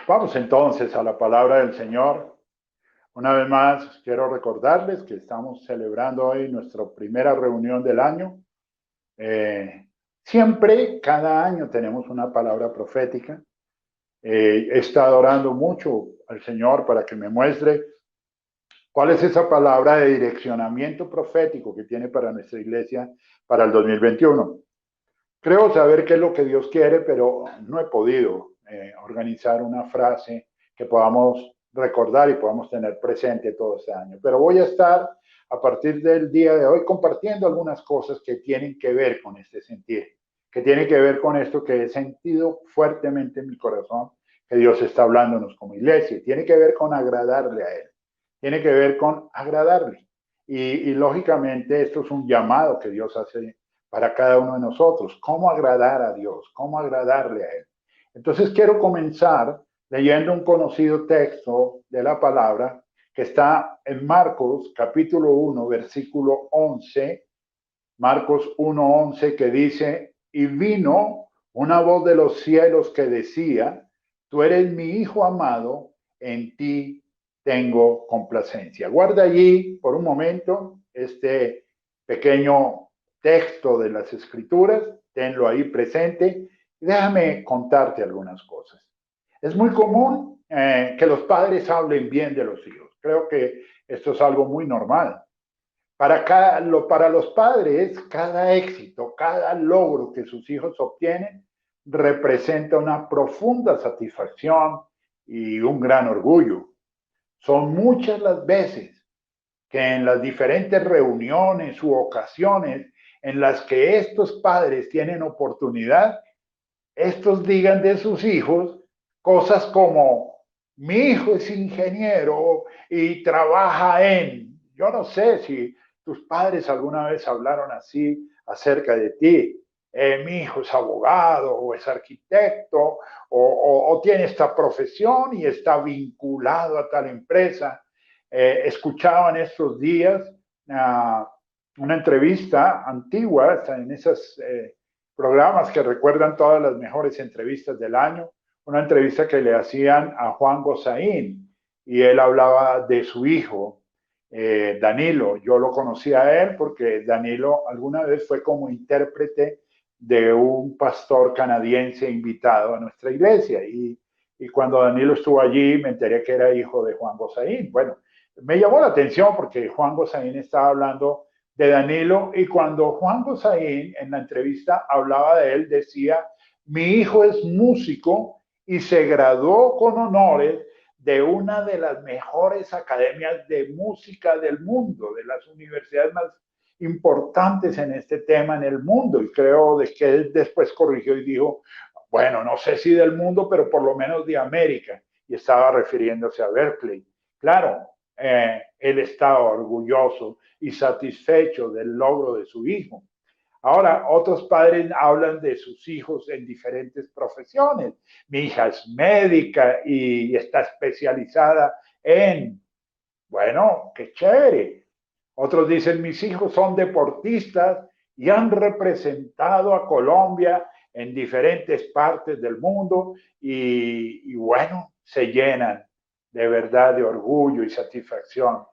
Vamos entonces a la palabra del Señor. Una vez más, quiero recordarles que estamos celebrando hoy nuestra primera reunión del año. Siempre, cada año tenemos una palabra profética. He estado orando mucho al Señor para que me muestre cuál es esa palabra de direccionamiento profético que tiene para nuestra iglesia para el 2021. Creo saber qué es lo que Dios quiere, pero no he podido organizar una frase que podamos recordar y podamos tener presente todo este año. Pero voy a estar a partir del día de hoy compartiendo algunas cosas que tienen que ver con este sentir, que tienen que ver con esto que he sentido fuertemente en mi corazón, que Dios está hablándonos como iglesia. Tiene que ver con agradarle a Él, tiene que ver con agradarle. Y lógicamente esto es un llamado que Dios hace para cada uno de nosotros. ¿Cómo agradar a Dios? ¿Cómo agradarle a Él? Entonces quiero comenzar leyendo un conocido texto de la palabra que está en Marcos capítulo 1, versículo 11. Marcos 1:11, que dice: y vino una voz de los cielos que decía: tú eres mi hijo amado, en ti tengo complacencia. Guarda allí por un momento este pequeño texto de las escrituras, tenlo ahí presente y déjame contarte algunas cosas. Es muy común que los padres hablen bien de los hijos. Creo que esto es algo muy normal. Para los padres, cada éxito, cada logro que sus hijos obtienen representa una profunda satisfacción y un gran orgullo. Son muchas las veces que en las diferentes reuniones u ocasiones en las que estos padres tienen oportunidad, estos digan de sus hijos cosas como: mi hijo es ingeniero y trabaja en... Yo no sé si tus padres alguna vez hablaron así acerca de ti. Mi hijo es abogado o es arquitecto o tiene esta profesión y está vinculado a tal empresa. Escuchaba en estos días uh, una entrevista antigua en esos programas que recuerdan todas las mejores entrevistas del año, una entrevista que le hacían a Juan Gozaín y él hablaba de su hijo, Danilo. Yo lo conocí a él porque Danilo alguna vez fue como intérprete de un pastor canadiense invitado a nuestra iglesia y cuando Danilo estuvo allí me enteré que era hijo de Juan Gozaín. Bueno, me llamó la atención porque Juan Gozaín estaba hablando de Danilo y cuando Juan Gozaín en la entrevista hablaba de él decía: mi hijo es músico y se graduó con honores de una de las mejores academias de música del mundo, de las universidades más importantes en este tema en el mundo. Y creo de que él después corrigió y dijo: bueno, no sé si del mundo, pero por lo menos de América. Y estaba refiriéndose a Berkeley. Claro, él estaba orgulloso y satisfecho del logro de su hijo. Ahora, otros padres hablan de sus hijos en diferentes profesiones. Mi hija es médica y está especializada en, bueno, qué chévere. Otros dicen: mis hijos son deportistas y han representado a Colombia en diferentes partes del mundo y bueno, se llenan de verdad de orgullo y satisfacción.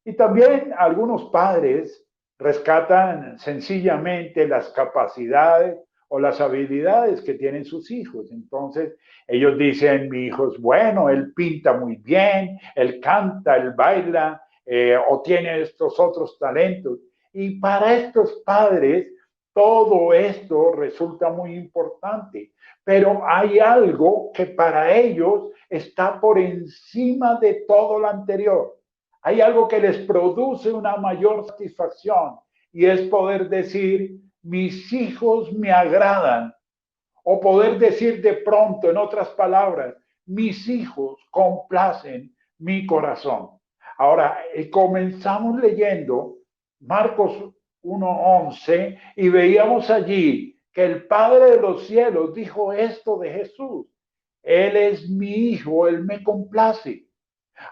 Y también algunos padres rescatan sencillamente las capacidades o las habilidades que tienen sus hijos. Entonces, ellos dicen: mi hijo es bueno, él pinta muy bien, él canta, él baila, o tiene estos otros talentos. Y para estos padres, todo esto resulta muy importante. Pero hay algo que para ellos está por encima de todo lo anterior. Hay algo que les produce una mayor satisfacción y es poder decir: mis hijos me agradan, o poder decir de pronto, en otras palabras, mis hijos complacen mi corazón. Ahora, comenzamos leyendo Marcos 1:11 y veíamos allí que el Padre de los cielos dijo esto de Jesús: él es mi hijo, él me complace.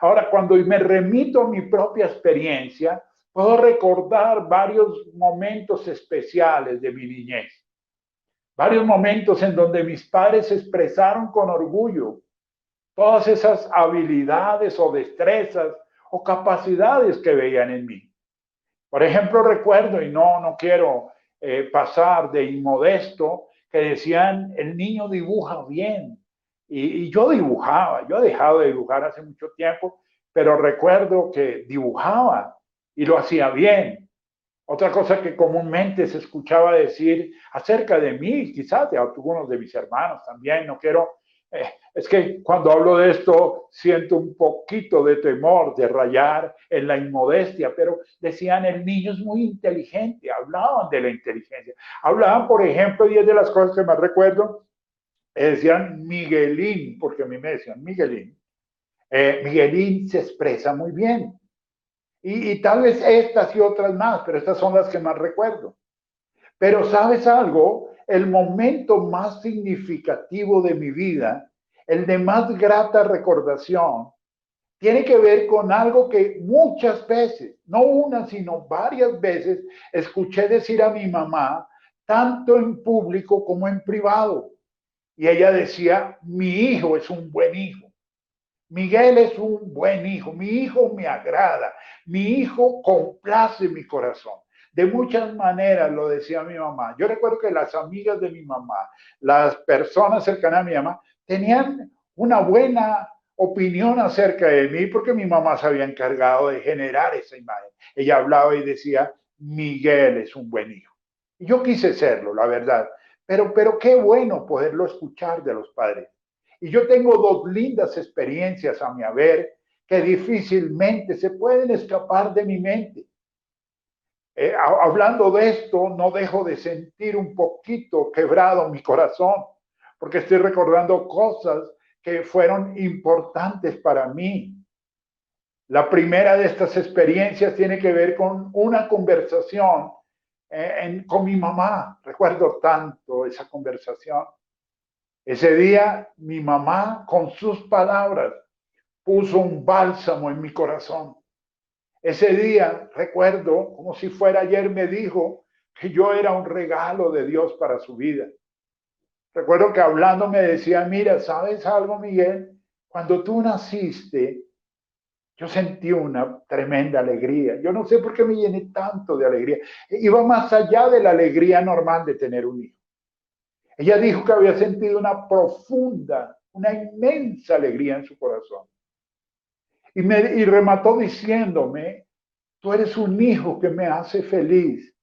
Ahora, cuando me remito a mi propia experiencia, Puedo recordar varios momentos especiales de mi niñez, varios momentos en donde mis padres expresaron con orgullo todas esas habilidades o destrezas o capacidades que veían en mí. Por ejemplo, recuerdo, y no quiero pasar de inmodesto, que decían, el niño dibuja bien. Y yo dibujaba, yo he dejado de dibujar hace mucho tiempo, pero recuerdo que dibujaba y lo hacía bien. Otra cosa que comúnmente se escuchaba decir acerca de mí, quizás de algunos de mis hermanos también, no quiero, es que cuando hablo de esto siento un poquito de temor de rayar en la inmodestia, pero decían el niño es muy inteligente, hablaban de la inteligencia, hablaban por ejemplo, y es de las cosas que más recuerdo, decían Miguelín, porque a mí me decían Miguelín, Miguelín se expresa muy bien. Y tal vez estas y otras más, pero estas son las que más recuerdo. Pero ¿sabes algo? El momento más significativo de mi vida, el de más grata recordación, tiene que ver con algo que muchas veces, no una, sino varias veces, escuché decir a mi mamá, tanto en público como en privado. Y ella decía, mi hijo es un buen hijo. Miguel es un buen hijo, mi hijo me agrada, mi hijo complace mi corazón. De muchas maneras lo decía mi mamá. Yo recuerdo que las amigas de mi mamá, las personas cercanas a mi mamá, tenían una buena opinión acerca de mí porque mi mamá se había encargado de generar esa imagen. Ella hablaba y decía, Miguel es un buen hijo. Y yo quise serlo, la verdad. Pero qué bueno poderlo escuchar de los padres. Y yo tengo dos lindas experiencias a mi haber que difícilmente se pueden escapar de mi mente. Hablando de esto, no dejo de sentir un poquito quebrado mi corazón, porque estoy recordando cosas que fueron importantes para mí. La primera de estas experiencias tiene que ver con una conversación con mi mamá. Recuerdo tanto esa conversación. Ese día mi mamá con sus palabras puso un bálsamo en mi corazón. Ese día recuerdo como si fuera ayer me dijo que yo era un regalo de Dios para su vida. Recuerdo que hablando me decía, mira, ¿sabes algo, Miguel? Cuando tú naciste, yo sentí una tremenda alegría. Yo no sé por qué me llené tanto de alegría. Iba más allá de la alegría normal de tener un hijo. Ella dijo que había sentido una profunda, una inmensa alegría en su corazón. Y remató diciéndome, tú eres un hijo que me hace feliz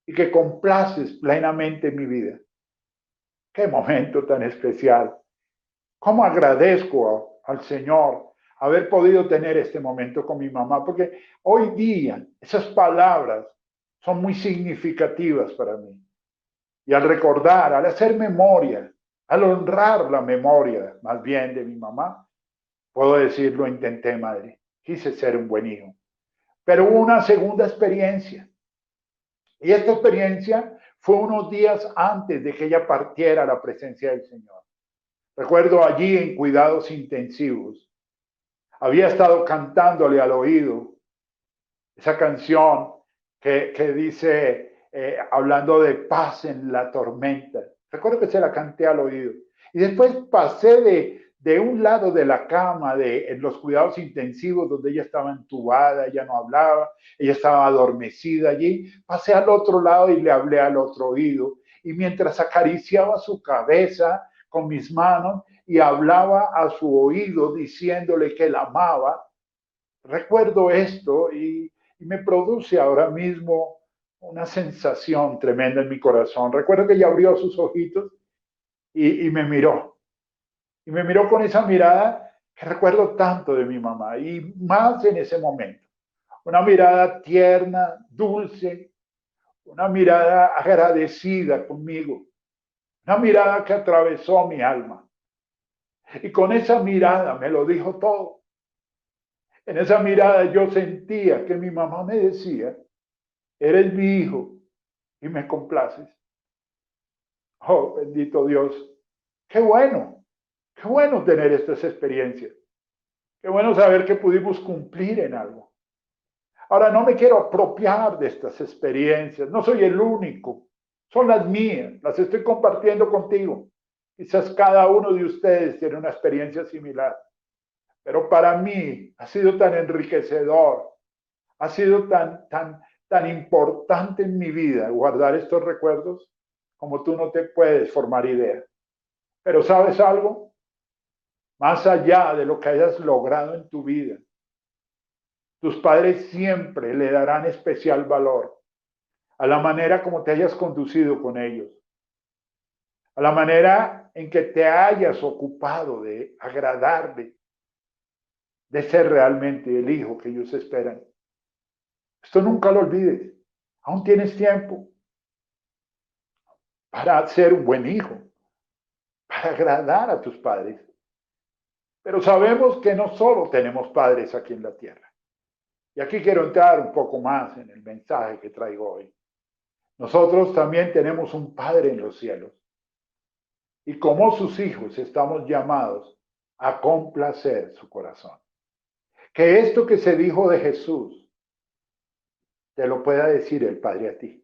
y que complaces plenamente mi vida. Qué momento tan especial. ¿Cómo agradezco al Señor haber podido tener este momento con mi mamá? Porque hoy día esas palabras son muy significativas para mí. Y al recordar, al hacer memoria, al honrar la memoria más bien de mi mamá, puedo decir, lo intenté, madre. Quise ser un buen hijo. Pero hubo una segunda experiencia. Y esta experiencia fue unos días antes de que ella partiera a la presencia del Señor. Recuerdo allí en cuidados intensivos. Había estado cantándole al oído esa canción que dice, hablando de paz en la tormenta. Recuerdo que se la canté al oído. Y después pasé de un lado de la cama, en los cuidados intensivos, donde ella estaba entubada, ella no hablaba, ella estaba adormecida allí. Pasé al otro lado y le hablé al otro oído. Y mientras acariciaba su cabeza con mis manos y hablaba a su oído diciéndole que la amaba, recuerdo esto y me produce ahora mismo una sensación tremenda en mi corazón. Recuerdo que ella abrió sus ojitos y me miró. Y me miró con esa mirada que recuerdo tanto de mi mamá y más en ese momento. Una mirada tierna, dulce, una mirada agradecida conmigo, una mirada que atravesó mi alma. Y con esa mirada me lo dijo todo. En esa mirada yo sentía que mi mamá me decía, eres mi hijo y me complaces. Oh, bendito Dios. Qué bueno tener estas experiencias. Qué bueno saber que pudimos cumplir en algo. Ahora, no me quiero apropiar de estas experiencias, no soy el único, son las mías, las estoy compartiendo contigo. Quizás cada uno de ustedes tiene una experiencia similar, pero para mí ha sido tan enriquecedor, ha sido tan importante en mi vida guardar estos recuerdos como tú no te puedes formar idea. Pero ¿sabes algo? Más allá de lo que hayas logrado en tu vida, tus padres siempre le darán especial valor a la manera como te hayas conducido con ellos, a la manera en que te hayas ocupado de agradarle, de ser realmente el hijo que ellos esperan. Esto nunca lo olvides. Aún tienes tiempo para ser un buen hijo, para agradar a tus padres. Pero sabemos que no solo tenemos padres aquí en la tierra. Y aquí quiero entrar un poco más en el mensaje que traigo hoy. Nosotros también tenemos un Padre en los cielos. Y como sus hijos estamos llamados a complacer su corazón. Que esto que se dijo de Jesús, te lo pueda decir el Padre a ti.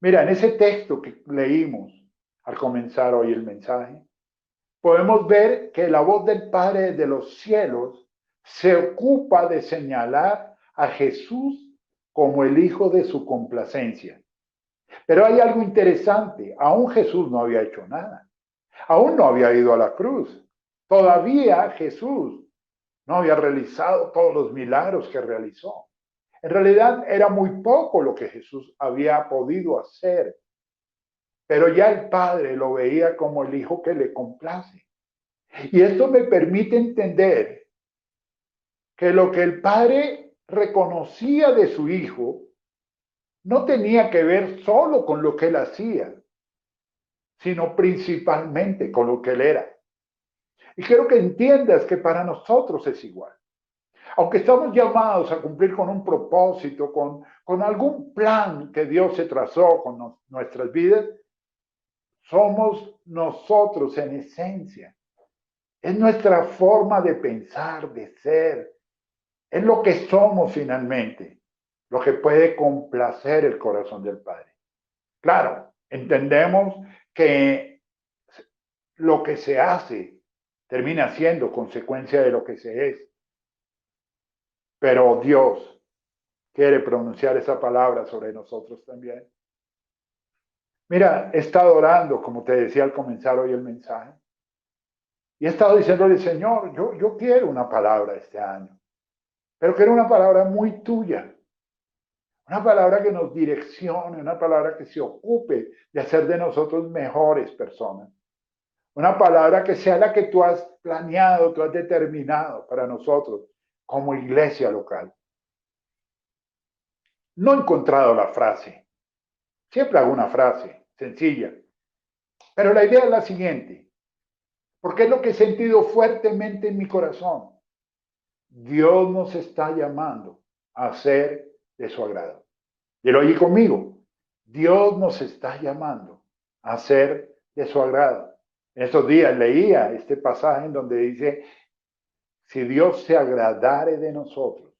Mira, en ese texto que leímos al comenzar hoy el mensaje, podemos ver que la voz del Padre de los cielos se ocupa de señalar a Jesús como el hijo de su complacencia. Pero hay algo interesante, aún Jesús no había hecho nada, aún no había ido a la cruz, todavía Jesús no había realizado todos los milagros que realizó. En realidad era muy poco lo que Jesús había podido hacer, pero ya el Padre lo veía como el hijo que le complace. Y esto me permite entender que lo que el Padre reconocía de su hijo no tenía que ver solo con lo que él hacía, sino principalmente con lo que él era. Y quiero que entiendas que para nosotros es igual. Aunque estamos llamados a cumplir con un propósito, con algún plan que Dios se trazó con nuestras vidas, somos nosotros en esencia. Es nuestra forma de pensar, de ser. Es lo que somos finalmente, lo que puede complacer el corazón del Padre. Claro, entendemos que lo que se hace termina siendo consecuencia de lo que se es. Pero Dios quiere pronunciar esa palabra sobre nosotros también. Mira, he estado orando, como te decía al comenzar hoy el mensaje, y he estado diciéndole, Señor, yo quiero una palabra este año, pero quiero una palabra muy tuya, una palabra que nos direccione, una palabra que se ocupe de hacer de nosotros mejores personas, una palabra que sea la que tú has planeado, tú has determinado para nosotros como iglesia local. No he encontrado la frase. Siempre hago una frase sencilla. Pero la idea es la siguiente, porque es lo que he sentido fuertemente en mi corazón. Dios nos está llamando a ser de su agrado. Dilo allí conmigo. Dios nos está llamando a ser de su agrado. En estos días leía este pasaje en donde dice, si Dios se agradare de nosotros,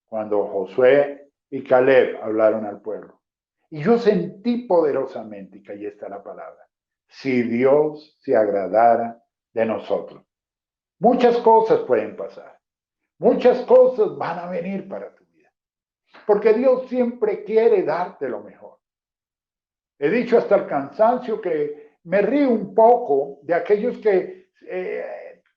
cuando Josué y Caleb hablaron al pueblo. Y yo sentí poderosamente, que ahí está la palabra, si Dios se agradara de nosotros. Muchas cosas pueden pasar, muchas cosas van a venir para tu vida, porque Dios siempre quiere darte lo mejor. He dicho hasta el cansancio que me río un poco de aquellos que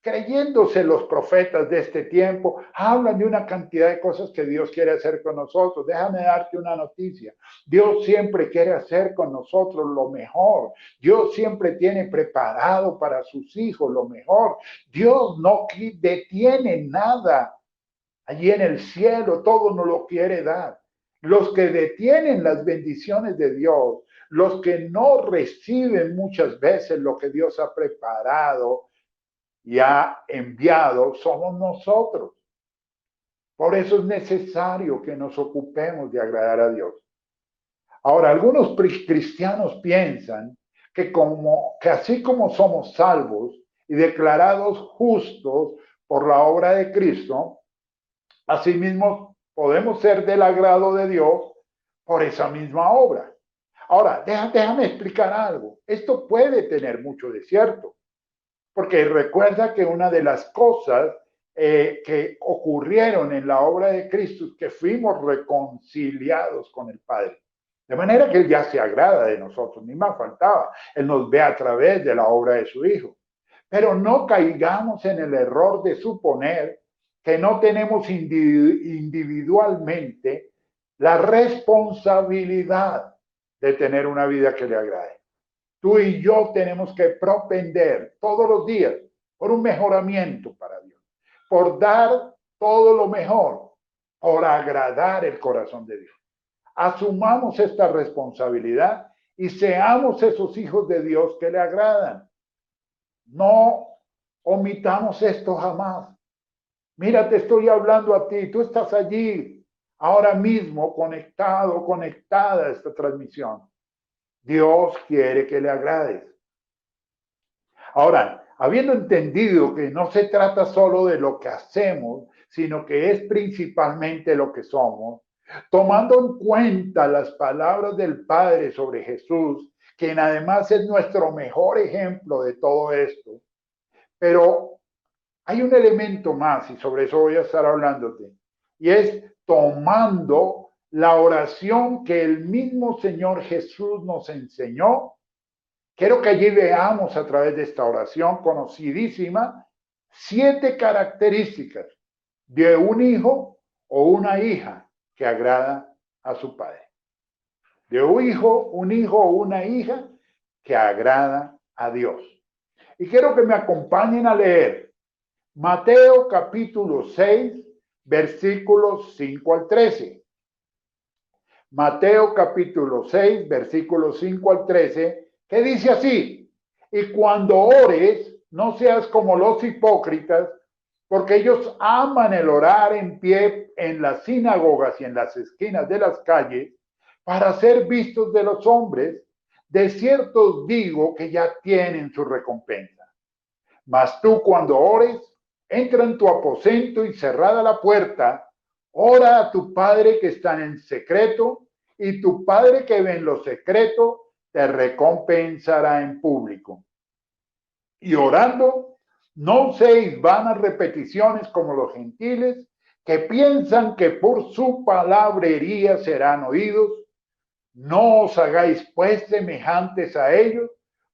creyéndose los profetas de este tiempo, hablan de una cantidad de cosas que Dios quiere hacer con nosotros. Déjame darte una noticia. Dios siempre quiere hacer con nosotros lo mejor. Dios siempre tiene preparado para sus hijos lo mejor. Dios no detiene nada allí en el cielo, todo nos lo quiere dar. Los que detienen las bendiciones de Dios, los que no reciben muchas veces lo que Dios ha preparado y ha enviado, somos nosotros. Por eso es necesario que nos ocupemos de agradar a Dios. Ahora, algunos cristianos piensan que así como somos salvos y declarados justos por la obra de Cristo, asimismo podemos ser del agrado de Dios por esa misma obra. Ahora, déjame explicar algo. Esto puede tener mucho de cierto, porque recuerda que una de las cosas que ocurrieron en la obra de Cristo es que fuimos reconciliados con el Padre. De manera que Él ya se agrada de nosotros, ni más faltaba. Él nos ve a través de la obra de su Hijo. Pero no caigamos en el error de suponer que no tenemos individualmente la responsabilidad de tener una vida que le agrade. Tú y yo tenemos que propender todos los días por un mejoramiento para Dios, por dar todo lo mejor, por agradar el corazón de Dios. Asumamos esta responsabilidad y seamos esos hijos de Dios que le agradan. No omitamos esto jamás. Mira, te estoy hablando a ti, tú estás allí ahora mismo conectado, conectada a esta transmisión. Dios quiere que le agrades. Ahora, habiendo entendido que no se trata solo de lo que hacemos, sino que es principalmente lo que somos, tomando en cuenta las palabras del Padre sobre Jesús, quien además es nuestro mejor ejemplo de todo esto, pero hay un elemento más y sobre eso voy a estar hablándote, y es tomando la oración que el mismo Señor Jesús nos enseñó. Quiero que allí veamos a través de esta oración conocidísima 7 características de un hijo o una hija que agrada a su padre. De un hijo o una hija que agrada a Dios. Y quiero que me acompañen a leer Mateo capítulo 6, versículos 5 al 13. Mateo capítulo 6, versículos 5 al 13, que dice así: y cuando ores, no seas como los hipócritas, porque ellos aman el orar en pie en las sinagogas y en las esquinas de las calles para ser vistos de los hombres. De cierto os digo que ya tienen su recompensa. Mas tú, cuando ores, entra en tu aposento y cerrada la puerta, ora a tu Padre que está en secreto, y tu Padre que ve en lo secreto te recompensará en público. Y orando, no uséis vanas repeticiones como los gentiles, que piensan que por su palabrería serán oídos. No os hagáis pues semejantes a ellos,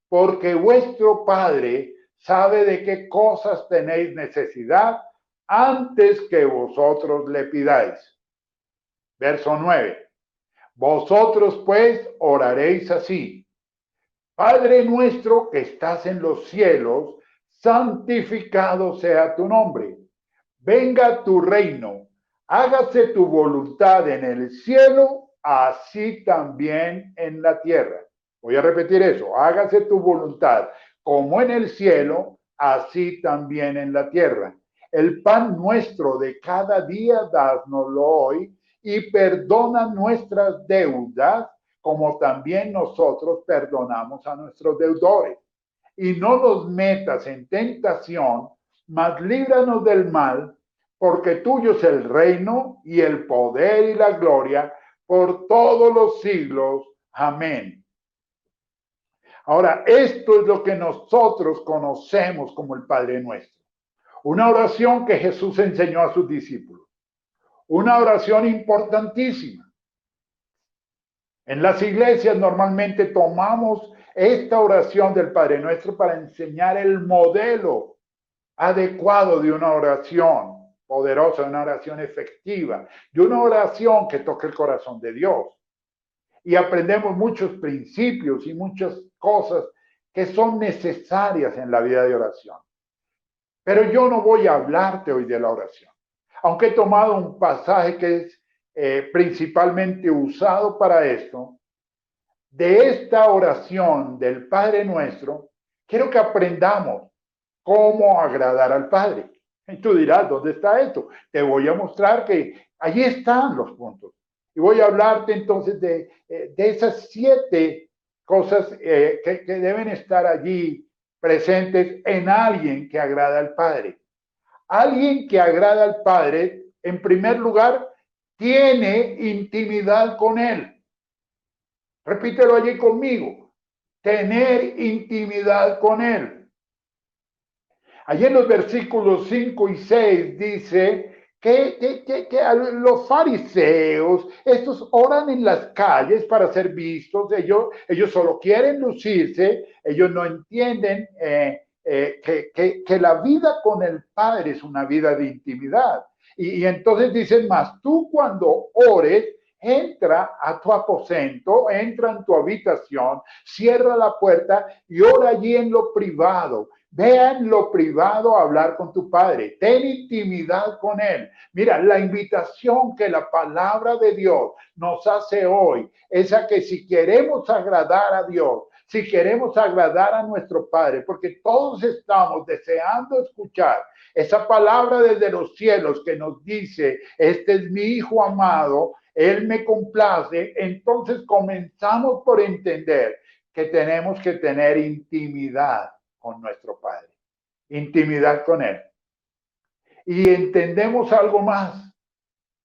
porque vuestro Padre sabe de qué cosas tenéis necesidad antes que vosotros le pidáis. Verso 9. Vosotros pues oraréis así: Padre nuestro que estás en los cielos, santificado sea tu nombre. Venga tu reino, hágase tu voluntad en el cielo, así también en la tierra. Voy a repetir eso: hágase tu voluntad como en el cielo, así también en la tierra. El pan nuestro de cada día, dásnoslo hoy, y perdona nuestras deudas, como también nosotros perdonamos a nuestros deudores. Y no nos metas en tentación, mas líbranos del mal, porque tuyo es el reino y el poder y la gloria por todos los siglos. Amén. Ahora, esto es lo que nosotros conocemos como el Padre Nuestro. Una oración que Jesús enseñó a sus discípulos. Una oración importantísima. En las iglesias normalmente tomamos esta oración del Padre Nuestro para enseñar el modelo adecuado de una oración poderosa, de una oración efectiva, de una oración que toque el corazón de Dios. Y aprendemos muchos principios y muchas cosas que son necesarias en la vida de oración. Pero yo no voy a hablarte hoy de la oración, aunque he tomado un pasaje que es principalmente usado para esto. De esta oración del Padre Nuestro, quiero que aprendamos cómo agradar al Padre. Y tú dirás, ¿dónde está esto? Te voy a mostrar que allí están los puntos. Y voy a hablarte entonces de esas 7 cosas que deben estar allí presentes en alguien que agrada al Padre. Alguien que agrada al Padre, en primer lugar, tiene intimidad con Él. Repítelo allí conmigo. Tener intimidad con Él. Allí en los versículos 5 y 6 dice que los fariseos, estos oran en las calles para ser vistos, ellos solo quieren lucirse, ellos no entienden que la vida con el Padre es una vida de intimidad. Y entonces dicen más, tú cuando ores, entra a tu aposento, entra en tu habitación, cierra la puerta y ora allí en lo privado. Ve en lo privado a hablar con tu Padre. Ten intimidad con Él. Mira, la invitación que la palabra de Dios nos hace hoy es a que si queremos agradar a Dios, si queremos agradar a nuestro Padre, porque todos estamos deseando escuchar esa palabra desde los cielos que nos dice, este es mi Hijo amado, Él me complace, entonces comenzamos por entender que tenemos que tener intimidad con nuestro Padre, intimidad con Él. Y entendemos algo más,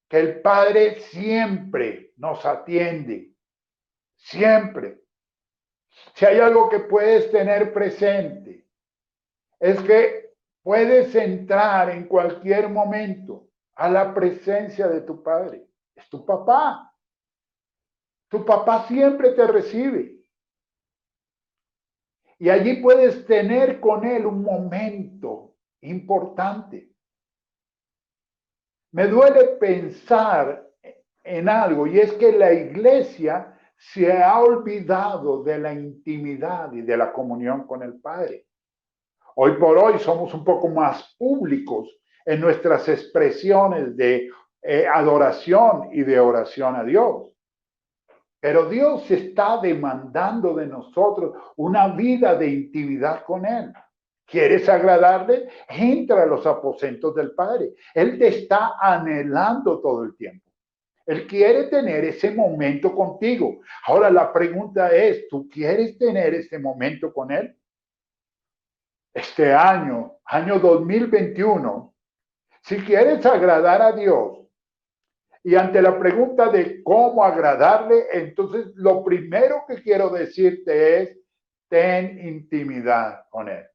que el Padre siempre nos atiende, siempre. Si hay algo que puedes tener presente, es que puedes entrar en cualquier momento a la presencia de tu Padre. Es tu papá. Tu papá siempre te recibe. Y allí puedes tener con Él un momento importante. Me duele pensar en algo, y es que la iglesia se ha olvidado de la intimidad y de la comunión con el Padre. Hoy por hoy somos un poco más públicos en nuestras expresiones de adoración y de oración a Dios. Pero Dios está demandando de nosotros una vida de intimidad con Él. ¿Quieres agradarle? Entra a los aposentos del Padre. Él te está anhelando todo el tiempo. Él quiere tener ese momento contigo. Ahora la pregunta es, ¿tú quieres tener ese momento con Él? Este año 2021, si quieres agradar a Dios, y ante la pregunta de cómo agradarle, entonces lo primero que quiero decirte es, ten intimidad con Él.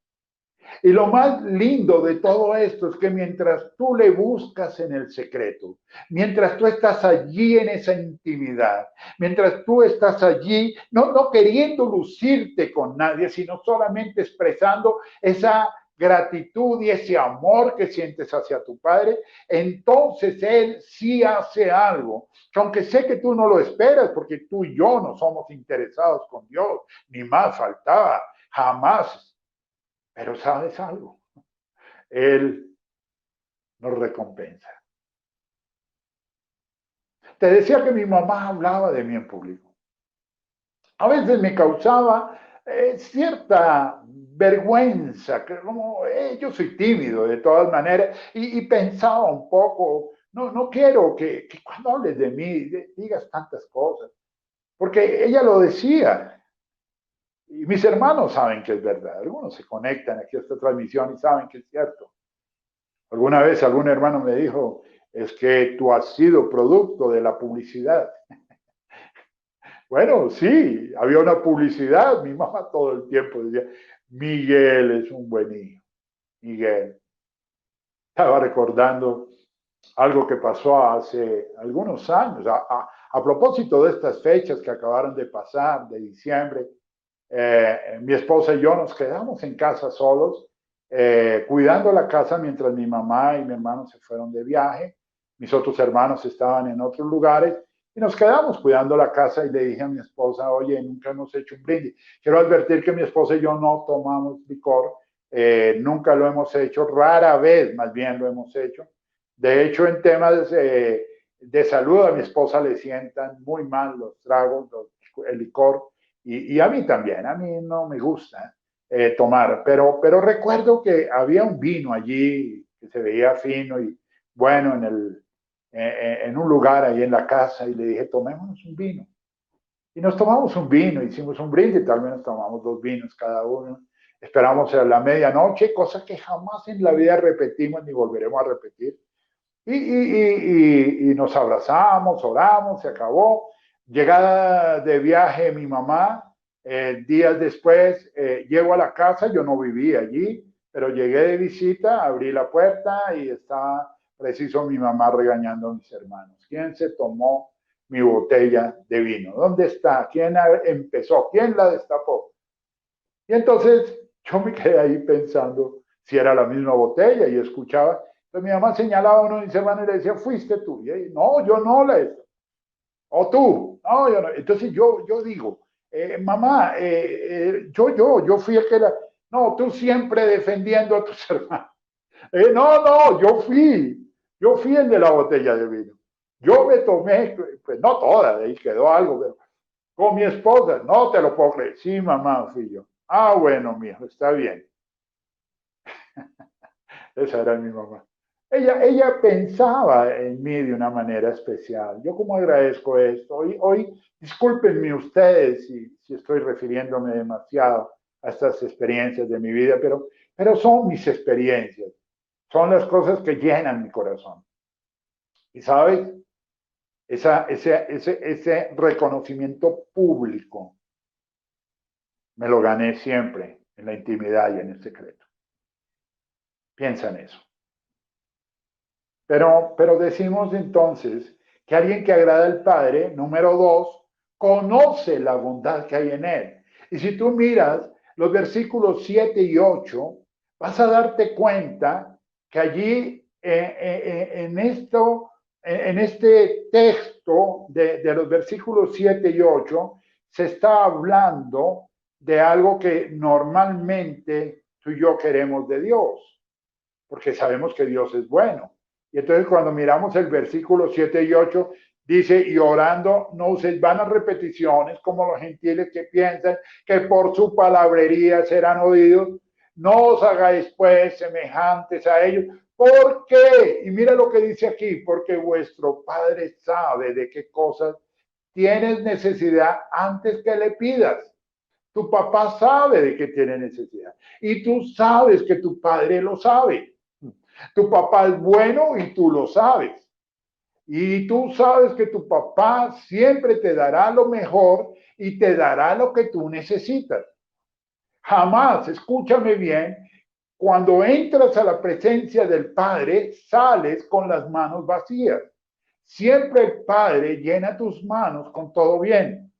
Y lo más lindo de todo esto es que mientras tú le buscas en el secreto, mientras tú estás allí en esa intimidad, mientras tú estás allí, no queriendo lucirte con nadie, sino solamente expresando esa gratitud y ese amor que sientes hacia tu Padre, entonces Él sí hace algo, que aunque sé que tú no lo esperas, porque tú y yo no somos interesados con Dios, ni más faltaba, jamás. Pero ¿sabes algo? Él nos recompensa. Te decía que mi mamá hablaba de mí en público. A veces me causaba cierta vergüenza, que como yo soy tímido de todas maneras, y pensaba un poco, no quiero que cuando hables de mí digas tantas cosas, porque ella lo decía. Y mis hermanos saben que es verdad. Algunos se conectan aquí a esta transmisión y saben que es cierto. Alguna vez algún hermano me dijo, es que tú has sido producto de la publicidad. Bueno, sí, había una publicidad. Mi mamá todo el tiempo decía, Miguel es un buen hijo. Miguel. Estaba recordando algo que pasó hace algunos años. A propósito de estas fechas que acabaron de pasar, de diciembre, mi esposa y yo nos quedamos en casa solos, cuidando la casa mientras mi mamá y mi hermano se fueron de viaje. Mis otros hermanos estaban en otros lugares y nos quedamos cuidando la casa y le dije a mi esposa, oye, nunca hemos hecho un brindis. Quiero advertir que mi esposa y yo no tomamos licor, nunca lo hemos hecho, rara vez más bien lo hemos hecho. De hecho, en temas de salud a mi esposa le sientan muy mal los tragos, el licor. Y a mí también, a mí no me gusta tomar, pero recuerdo que había un vino allí que se veía fino y bueno en un lugar ahí en la casa y le dije, tomémonos un vino. Y nos tomamos un vino, hicimos un brindis, tal vez nos tomamos 2 vinos cada uno. Esperamos a la medianoche, cosa que jamás en la vida repetimos ni volveremos a repetir. Y nos abrazamos, oramos, se acabó. Llegada de viaje mi mamá, días después llego a la casa, yo no vivía allí, pero llegué de visita, abrí la puerta y estaba preciso mi mamá regañando a mis hermanos. ¿Quién se tomó mi botella de vino? ¿Dónde está? ¿Quién empezó? ¿Quién la destapó? Y entonces yo me quedé ahí pensando si era la misma botella y escuchaba. Entonces mi mamá señalaba a uno de mis hermanos y le decía, fuiste tú. Y ahí, no, yo no la he. O tú. No, yo no. Entonces yo digo, mamá, yo fui el que la. No, tú siempre defendiendo a tus hermanos. No, yo fui el de la botella de vino. Yo me tomé, pues no toda, de ahí quedó algo, pero con mi esposa, no te lo puedo creer. Sí, mamá, fui yo. Ah, bueno, mijo, está bien. Esa era mi mamá. Ella pensaba en mí de una manera especial. Yo como agradezco esto. Hoy discúlpenme ustedes si estoy refiriéndome demasiado a estas experiencias de mi vida, pero son mis experiencias. Son las cosas que llenan mi corazón. Y sabes, ese reconocimiento público me lo gané siempre en la intimidad y en el secreto. Piensa en eso. Pero decimos entonces que alguien que agrada al Padre, número dos, conoce la bondad que hay en él. Y si tú miras los versículos 7 y 8, vas a darte cuenta que allí en este texto de los versículos 7 y 8, se está hablando de algo que normalmente tú y yo queremos de Dios, porque sabemos que Dios es bueno. Y entonces cuando miramos el versículo 7 y 8, dice, y orando no uséis vanas repeticiones como los gentiles que piensan que por su palabrería serán oídos. No os hagáis pues semejantes a ellos. ¿Por qué? Y mira lo que dice aquí, porque vuestro Padre sabe de qué cosas tienes necesidad antes que le pidas. Tu papá sabe de qué tiene necesidad y tú sabes que tu padre lo sabe. Tu papá es bueno y tú lo sabes. Y tú sabes que tu papá siempre te dará lo mejor y te dará lo que tú necesitas. Jamás, escúchame bien, cuando entras a la presencia del Padre, sales con las manos vacías. Siempre el Padre llena tus manos con todo bien.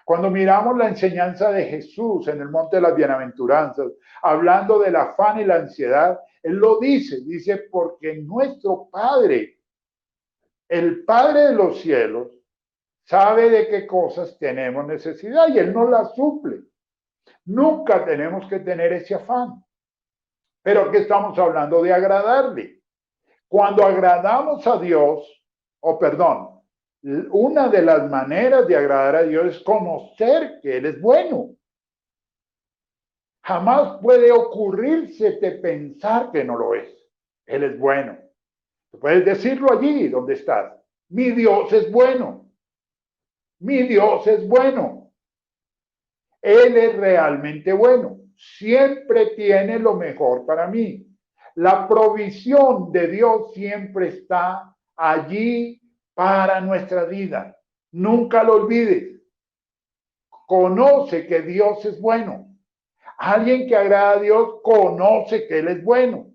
Cuando miramos la enseñanza de Jesús en el Monte de las Bienaventuranzas, hablando del afán y la ansiedad, Él lo dice, porque nuestro Padre, el Padre de los cielos, sabe de qué cosas tenemos necesidad y Él nos las suple. Nunca tenemos que tener ese afán. Pero aquí estamos hablando de agradarle. Cuando agradamos a Dios, o perdón, una de las maneras de agradar a Dios es conocer que Él es bueno. Jamás puede ocurrirse de pensar que no lo es. Él es bueno. Tú puedes decirlo allí donde estás. Mi Dios es bueno. Mi Dios es bueno. Él es realmente bueno. Siempre tiene lo mejor para mí. La provisión de Dios siempre está allí para nuestra vida. Nunca lo olvides. Conoce que Dios es bueno. Alguien que agrada a Dios conoce que Él es bueno.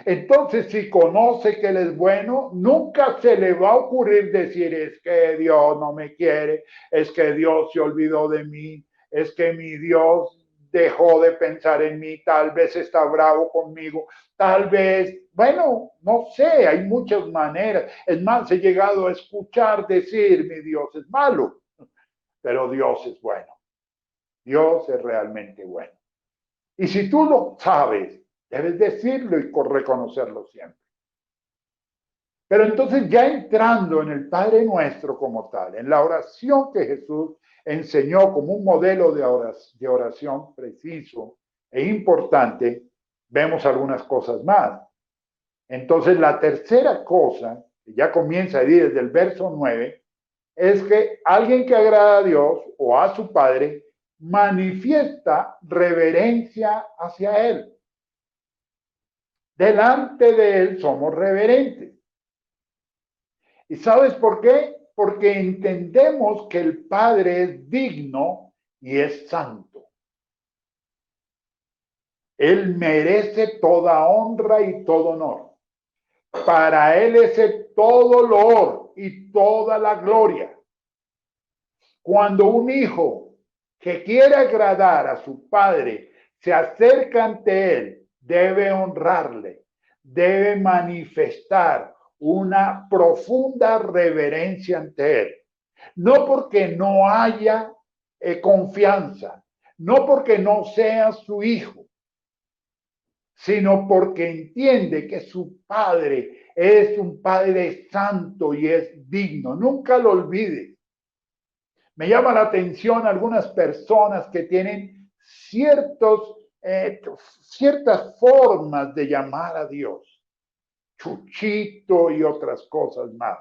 Entonces, si conoce que Él es bueno, nunca se le va a ocurrir decir, es que Dios no me quiere, es que Dios se olvidó de mí, es que mi Dios dejó de pensar en mí, tal vez está bravo conmigo, tal vez, bueno, no sé, hay muchas maneras. Es más, he llegado a escuchar decir, mi Dios es malo, pero Dios es bueno. Dios es realmente bueno. Y si tú lo sabes, debes decirlo y reconocerlo siempre. Pero entonces ya entrando en el Padre Nuestro como tal, en la oración que Jesús enseñó como un modelo de oración preciso e importante, vemos algunas cosas más. Entonces la tercera cosa, que ya comienza ahí desde el verso 9, es que alguien que agrada a Dios o a su Padre manifiesta reverencia hacia Él. Delante de Él somos reverentes. ¿Y sabes por qué? Porque entendemos que el Padre es digno y es santo. Él merece toda honra y todo honor. Para Él es todo loor y toda la gloria. Cuando un hijo que quiere agradar a su padre se acerca ante él, debe honrarle, debe manifestar una profunda reverencia ante él. No porque no haya confianza, no porque no sea su hijo, sino porque entiende que su padre es un padre santo y es digno. Nunca lo olvides. Me llama la atención algunas personas que tienen ciertas formas de llamar a Dios, Chuchito y otras cosas más.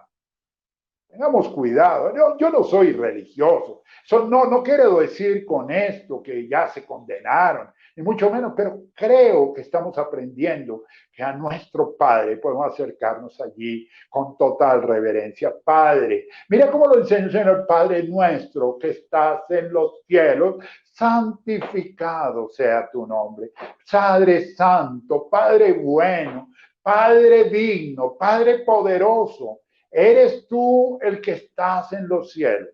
Tengamos cuidado. Yo no soy religioso. No quiero decir con esto que ya se condenaron, ni mucho menos, pero creo que estamos aprendiendo que a nuestro Padre podemos acercarnos allí con total reverencia. Padre, mira cómo lo enseña el Señor, Padre nuestro que estás en los cielos, santificado sea tu nombre. Padre santo, Padre bueno, Padre digno, Padre poderoso. Eres tú el que estás en los cielos.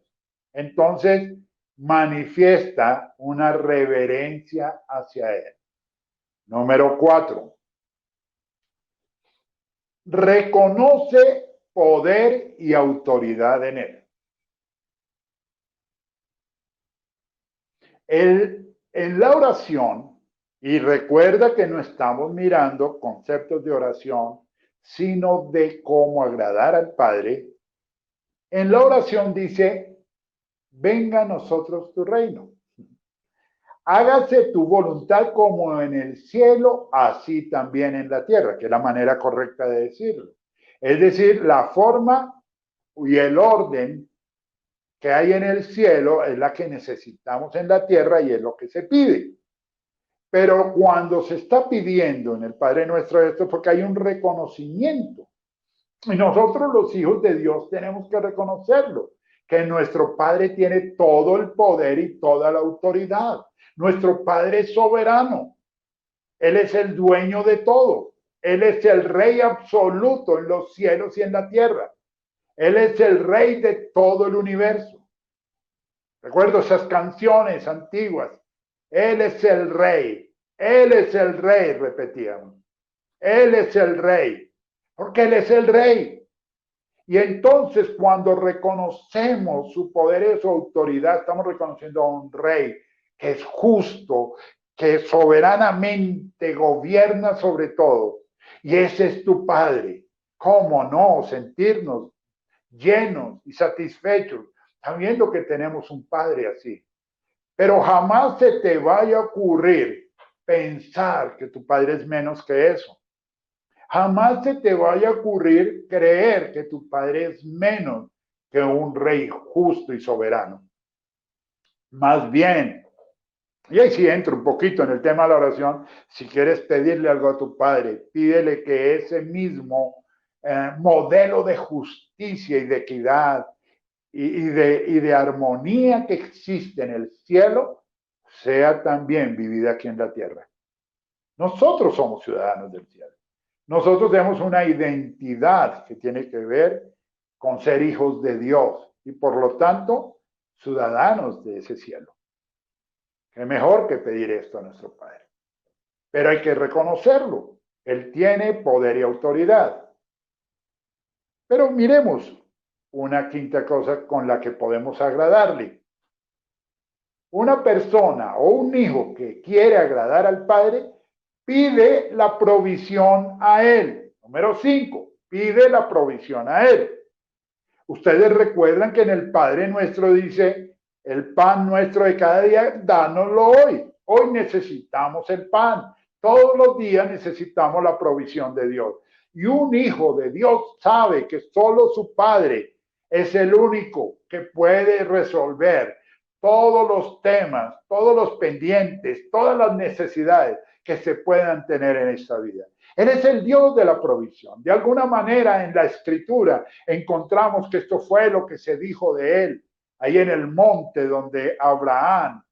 Entonces, manifiesta una reverencia hacia Él. Número 4. Reconoce poder y autoridad en Él. En la oración, y recuerda que no estamos mirando conceptos de oración, sino de cómo agradar al Padre. En la oración dice, venga a nosotros tu reino. Hágase tu voluntad como en el cielo, así también en la tierra, que es la manera correcta de decirlo. Es decir, la forma y el orden que hay en el cielo es la que necesitamos en la tierra y es lo que se pide. Pero cuando se está pidiendo en el Padre Nuestro esto es porque hay un reconocimiento. Y nosotros los hijos de Dios tenemos que reconocerlo, que nuestro Padre tiene todo el poder y toda la autoridad. Nuestro Padre es soberano. Él es el dueño de todo. Él es el rey absoluto en los cielos y en la tierra. Él es el rey de todo el universo. Recuerdo esas canciones antiguas. Él es el rey. Él es el rey, repetíamos. Él es el rey. Porque Él es el rey. Y entonces cuando reconocemos su poder y su autoridad, estamos reconociendo a un rey que es justo, que soberanamente gobierna sobre todo. Y ese es tu Padre. ¿Cómo no sentirnos llenos y satisfechos sabiendo que tenemos un Padre así? Pero jamás se te vaya a ocurrir pensar que tu Padre es menos que eso. Jamás se te vaya a ocurrir creer que tu Padre es menos que un rey justo y soberano. Más bien, y ahí sí entro un poquito en el tema de la oración, si quieres pedirle algo a tu Padre, pídele que ese mismo modelo de justicia y de equidad y de armonía que existe en el cielo sea también vivida aquí en la tierra. Nosotros somos ciudadanos del cielo. Nosotros tenemos una identidad que tiene que ver con ser hijos de Dios y por lo tanto ciudadanos de ese cielo. Qué mejor que pedir esto a nuestro Padre. Pero hay que reconocerlo. Él tiene poder y autoridad. Pero miremos una quinta cosa con la que podemos agradarle. Una persona o un hijo que quiere agradar al Padre pide la provisión a Él. Número 5, pide la provisión a Él. Ustedes recuerdan que en el Padre Nuestro dice, el pan nuestro de cada día, dánoslo hoy. Hoy necesitamos el pan. Todos los días necesitamos la provisión de Dios. Y un hijo de Dios sabe que solo su Padre es el único que puede resolver todos los temas, todos los pendientes, todas las necesidades que se puedan tener en esta vida. Él es el Dios de la provisión. De alguna manera en la Escritura encontramos que esto fue lo que se dijo de él, ahí en el monte donde Abraham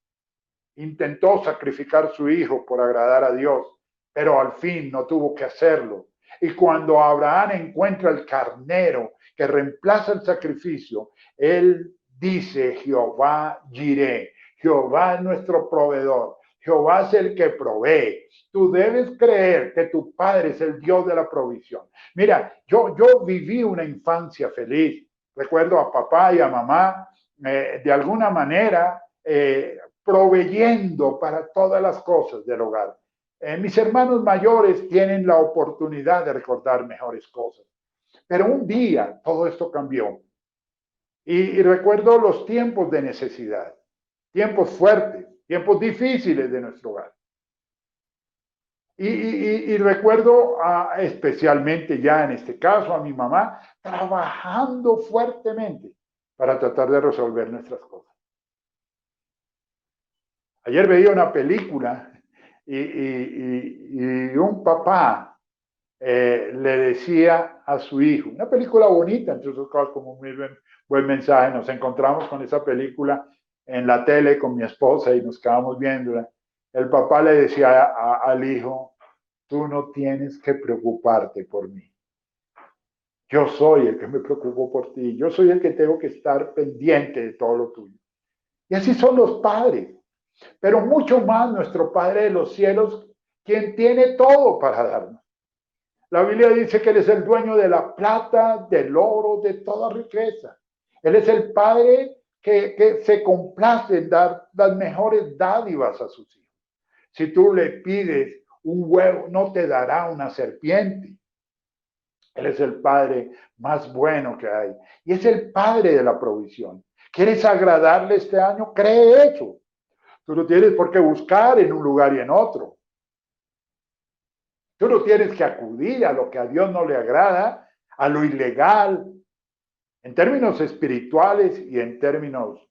intentó sacrificar a su hijo por agradar a Dios, pero al fin no tuvo que hacerlo. Y cuando Abraham encuentra el carnero que reemplaza el sacrificio, él dice: Jehová Jireh, Jehová es nuestro proveedor, Jehová es el que provee. Tú debes creer que tu padre es el Dios de la provisión. Mira, yo viví una infancia feliz. Recuerdo a papá y a mamá de alguna manera proveyendo para todas las cosas del hogar. Mis hermanos mayores tienen la oportunidad de recordar mejores cosas. Pero un día todo esto cambió. Y recuerdo los tiempos de necesidad, tiempos fuertes, tiempos difíciles de nuestro hogar. Y recuerdo especialmente ya en este caso a mi mamá trabajando fuertemente para tratar de resolver nuestras cosas. Ayer veía una película y un papá le decía a su hijo, una película bonita, entonces como un muy buen mensaje, nos encontramos con esa película en la tele con mi esposa y nos quedamos viéndola. El papá le decía al hijo: tú no tienes que preocuparte por mí. Yo soy el que me preocupo por ti. Yo soy el que tengo que estar pendiente de todo lo tuyo. Y así son los padres. Pero mucho más nuestro Padre de los cielos, quien tiene todo para darnos. La Biblia dice que Él es el dueño de la plata, del oro, de toda riqueza. Él es el Padre que se complace en dar las mejores dádivas a sus hijos. Si tú le pides un huevo, no te dará una serpiente. Él es el Padre más bueno que hay. Y es el Padre de la provisión. ¿Quieres agradarle este año? Cree eso. Tú no tienes por qué buscar en un lugar y en otro. Tú no tienes que acudir a lo que a Dios no le agrada, a lo ilegal, en términos espirituales y en términos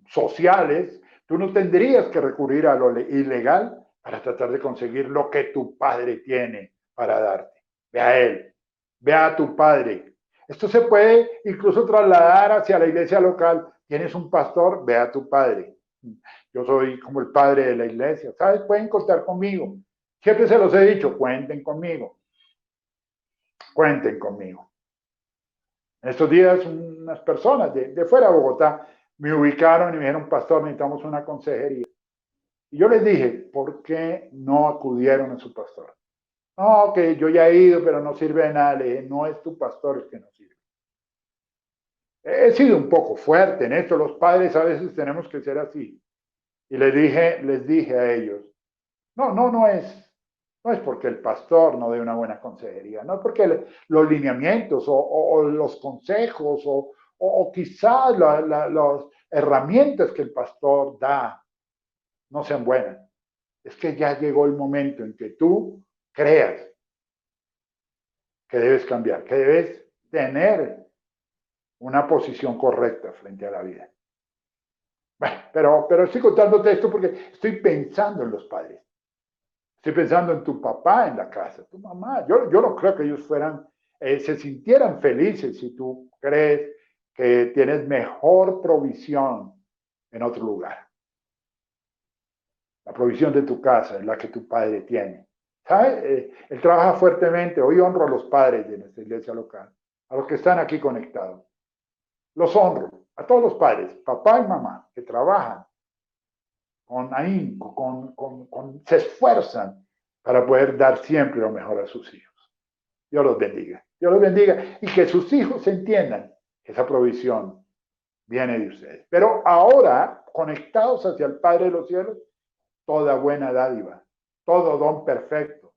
sociales. Tú no tendrías que recurrir a lo ilegal para tratar de conseguir lo que tu padre tiene para darte. Ve a él, ve a tu padre. Esto se puede incluso trasladar hacia la iglesia local. ¿Tienes un pastor? Ve a tu padre. Yo soy como el padre de la iglesia. ¿Sabes? Pueden contar conmigo. Siempre se los he dicho: cuenten conmigo. Cuenten conmigo. En estos días unas personas de fuera de Bogotá me ubicaron y me dijeron: pastor, necesitamos una consejería. Y yo les dije: ¿por qué no acudieron a su pastor? No, que yo ya he ido, pero no sirve de nada. Le dije: no es tu pastor el que no sirve. He sido un poco fuerte en esto. Los padres a veces tenemos que ser así. Y les dije a ellos: no es porque el pastor no dé una buena consejería, no es porque los lineamientos o los consejos o quizás las herramientas que el pastor da no sean buenas. Es que ya llegó el momento en que tú creas que debes cambiar, que debes tener una posición correcta frente a la vida. Bueno, pero estoy contándote esto porque estoy pensando en los padres. Estoy pensando en tu papá en la casa, tu mamá. Yo no creo que ellos se sintieran felices si tú crees que tienes mejor provisión en otro lugar. La provisión de tu casa es la que tu padre tiene. ¿Sabes? Él trabaja fuertemente. Hoy honro a los padres de nuestra iglesia local, a los que están aquí conectados. Los honro, a todos los padres, papá y mamá, que trabajan con ahínco, se esfuerzan para poder dar siempre lo mejor a sus hijos. Dios los bendiga. Dios los bendiga y que sus hijos entiendan que esa provisión viene de ustedes. Pero ahora, conectados hacia el Padre de los cielos, toda buena dádiva, todo don perfecto,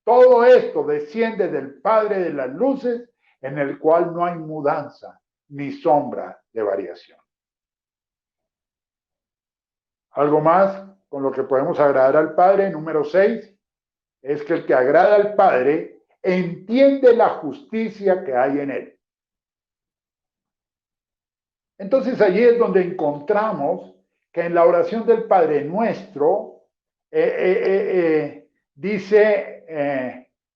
todo esto desciende del Padre de las luces, en el cual no hay mudanza ni sombra de variación. Algo más con lo que podemos agradar al Padre. Número 6, es que el que agrada al Padre entiende la justicia que hay en él. Entonces allí es donde encontramos que en la oración del Padre Nuestro, dice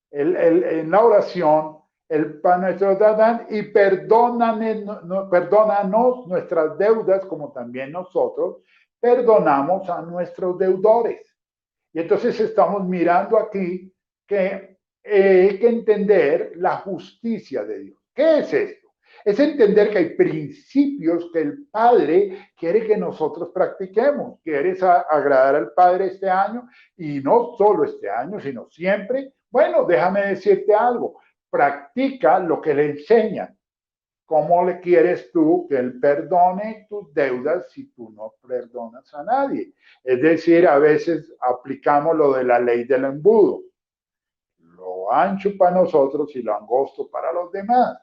en la oración, el Pan Nuestro dan y perdónanos nuestras deudas como también nosotros perdonamos a nuestros deudores. Y entonces estamos mirando aquí que hay que entender la justicia de Dios. ¿Qué es esto? Es entender que hay principios que el Padre quiere que nosotros practiquemos. ¿Quieres agradar al Padre este año? Y no solo este año, sino siempre. Bueno, déjame decirte algo. Practica lo que le enseñan. ¿Cómo le quieres tú que Él perdone tus deudas si tú no perdonas a nadie? Es decir, a veces aplicamos lo de la ley del embudo. Lo ancho para nosotros y lo angosto para los demás.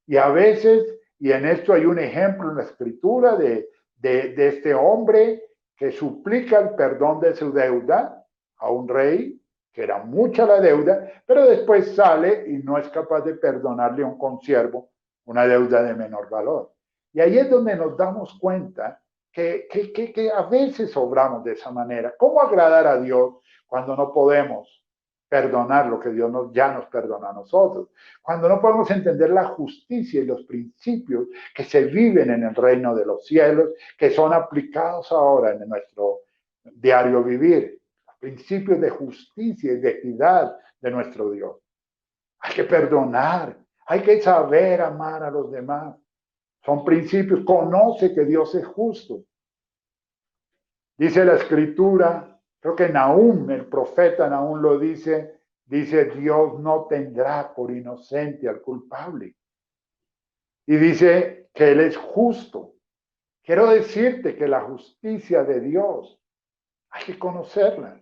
Y a veces, y en esto hay un ejemplo en la escritura de este hombre que suplica el perdón de su deuda a un rey, que era mucha la deuda, pero después sale y no es capaz de perdonarle a un consiervo una deuda de menor valor. Y ahí es donde nos damos cuenta que a veces obramos de esa manera. ¿Cómo agradar a Dios cuando no podemos perdonar lo que Dios ya nos perdona a nosotros? Cuando no podemos entender la justicia y los principios que se viven en el reino de los cielos, que son aplicados ahora en nuestro diario vivir. Los principios de justicia y de equidad de nuestro Dios. Hay que perdonar, hay que saber amar a los demás. Son principios, conoce que Dios es justo. Dice la escritura, creo que Nahum, el profeta Nahum lo dice, Dios no tendrá por inocente al culpable. Y dice que Él es justo. Quiero decirte que la justicia de Dios hay que conocerla.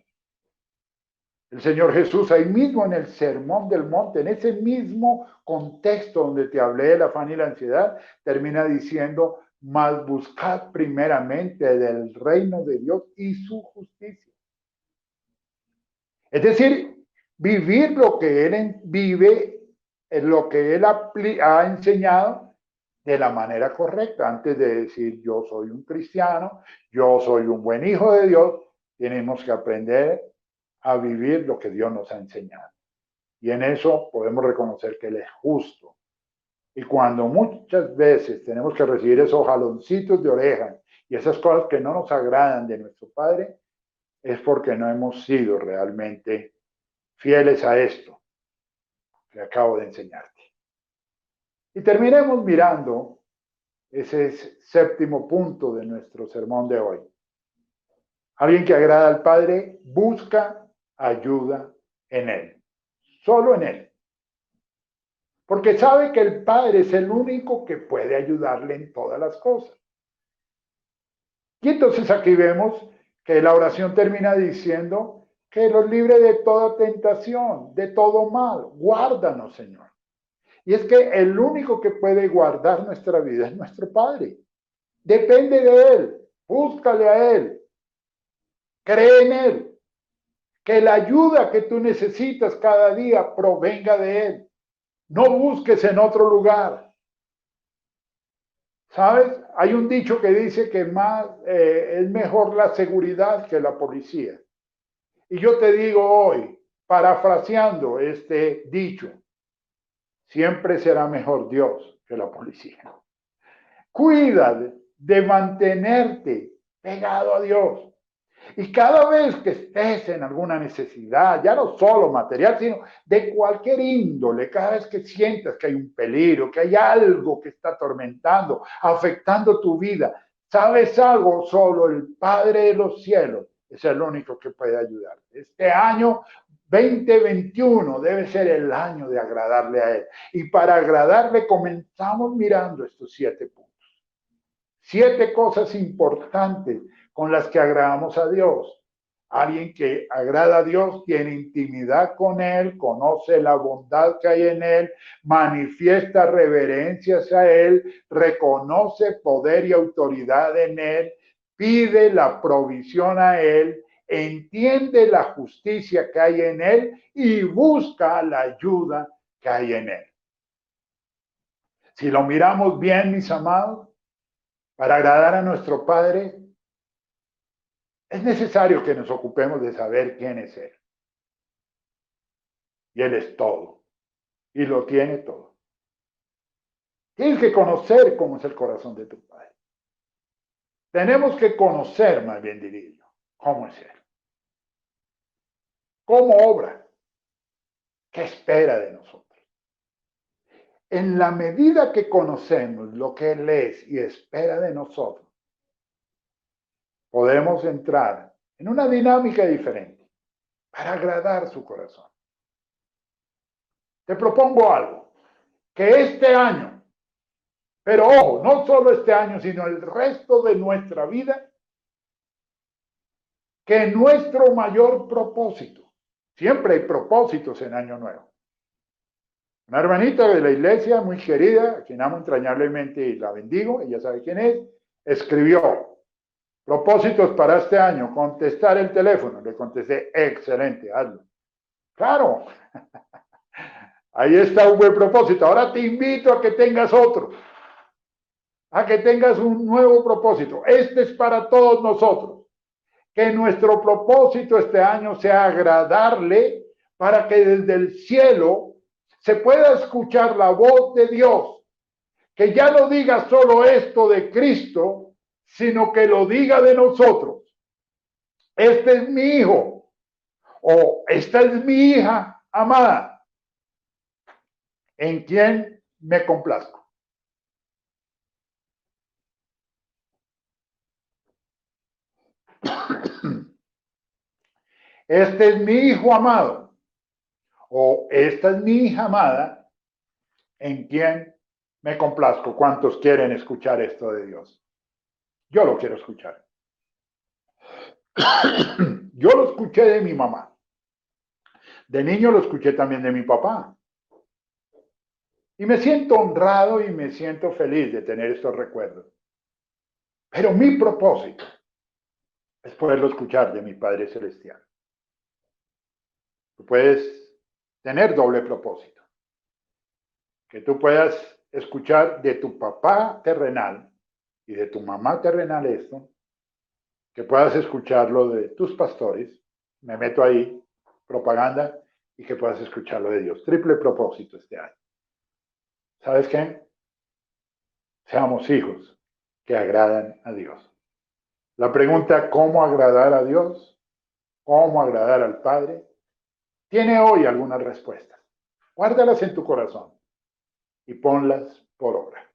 El Señor Jesús ahí mismo en el Sermón del Monte, en ese mismo contexto donde te hablé del afán y la ansiedad, termina diciendo, mas buscad primeramente del reino de Dios y su justicia. Es decir, vivir lo que Él vive, lo que Él ha enseñado de la manera correcta. Antes de decir yo soy un cristiano, yo soy un buen hijo de Dios, tenemos que aprender a vivir lo que Dios nos ha enseñado. Y en eso podemos reconocer que Él es justo. Y cuando muchas veces tenemos que recibir esos jaloncitos de oreja y esas cosas que no nos agradan de nuestro Padre, es porque no hemos sido realmente fieles a esto que acabo de enseñarte. Y terminemos mirando ese séptimo punto de nuestro sermón de hoy. Alguien que agrada al Padre busca ayuda en Él, solo en Él. Porque sabe que el Padre es el único que puede ayudarle en todas las cosas. Y entonces aquí vemos que la oración termina diciendo que los libre de toda tentación, de todo mal. Guárdanos, Señor. Y es que el único que puede guardar nuestra vida es nuestro Padre. Depende de Él. Búscale a Él. Cree en Él. Que la ayuda que tú necesitas cada día provenga de Él. No busques en otro lugar. ¿Sabes? Hay un dicho que dice que es mejor la seguridad que la policía. Y yo te digo hoy, parafraseando este dicho, siempre será mejor Dios que la policía. Cuida de mantenerte pegado a Dios. Y cada vez que estés en alguna necesidad, ya no solo material, sino de cualquier índole, cada vez que sientas que hay un peligro, que hay algo que está atormentando, afectando tu vida, ¿sabes algo? Solo el Padre de los cielos es el único que puede ayudarte. Este año 2021 debe ser el año de agradarle a Él. Y para agradarle comenzamos mirando estos 7 puntos. 7 cosas importantes con las que agradamos a Dios. Alguien que agrada a Dios tiene intimidad con Él, conoce la bondad que hay en Él, manifiesta reverencias a Él, reconoce poder y autoridad en Él, pide la provisión a Él, entiende la justicia que hay en Él y busca la ayuda que hay en Él. Si lo miramos bien, mis amados, para agradar a nuestro Padre, Es necesario que nos ocupemos de saber quién es Él. Y Él es todo. Y lo tiene todo. Tienes que conocer cómo es el corazón de tu Padre. Tenemos que conocer, más bien diría yo, cómo es Él. Cómo obra. ¿Qué espera de nosotros? En la medida que conocemos lo que Él es y espera de nosotros, podemos entrar en una dinámica diferente para agradar su corazón. Te propongo algo, que este año, pero ojo, no solo este año, sino el resto de nuestra vida, que nuestro mayor propósito, siempre hay propósitos en Año Nuevo. Una hermanita de la iglesia muy querida, a quien amo entrañablemente y la bendigo, ella sabe quién es, escribió, propósitos para este año, contestar el teléfono. Le contesté, excelente, hazlo. Claro, ahí está un buen propósito. Ahora te invito a que tengas otro, a que tengas un nuevo propósito. Este es para todos nosotros. Que nuestro propósito este año sea agradarle para que desde el cielo se pueda escuchar la voz de Dios. Que ya no diga solo esto de Cristo, sino que lo diga de nosotros. Este es mi hijo o esta es mi hija amada, en quien me complazco. Este es mi hijo amado o esta es mi hija amada, en quien me complazco. ¿Cuántos quieren escuchar esto de Dios? Yo lo quiero escuchar. Yo lo escuché de mi mamá. De niño lo escuché también de mi papá. Y me siento honrado y me siento feliz de tener estos recuerdos. Pero mi propósito es poderlo escuchar de mi Padre Celestial. Tú puedes tener doble propósito. Que tú puedas escuchar de tu papá terrenal y de tu mamá terrenal esto, que puedas escucharlo de tus pastores, me meto ahí, propaganda, y que puedas escucharlo de Dios. Triple propósito este año. ¿Sabes qué? Seamos hijos que agradan a Dios. La pregunta, ¿cómo agradar a Dios? ¿Cómo agradar al Padre? Tiene hoy algunas respuestas. Guárdalas en tu corazón y ponlas por obra.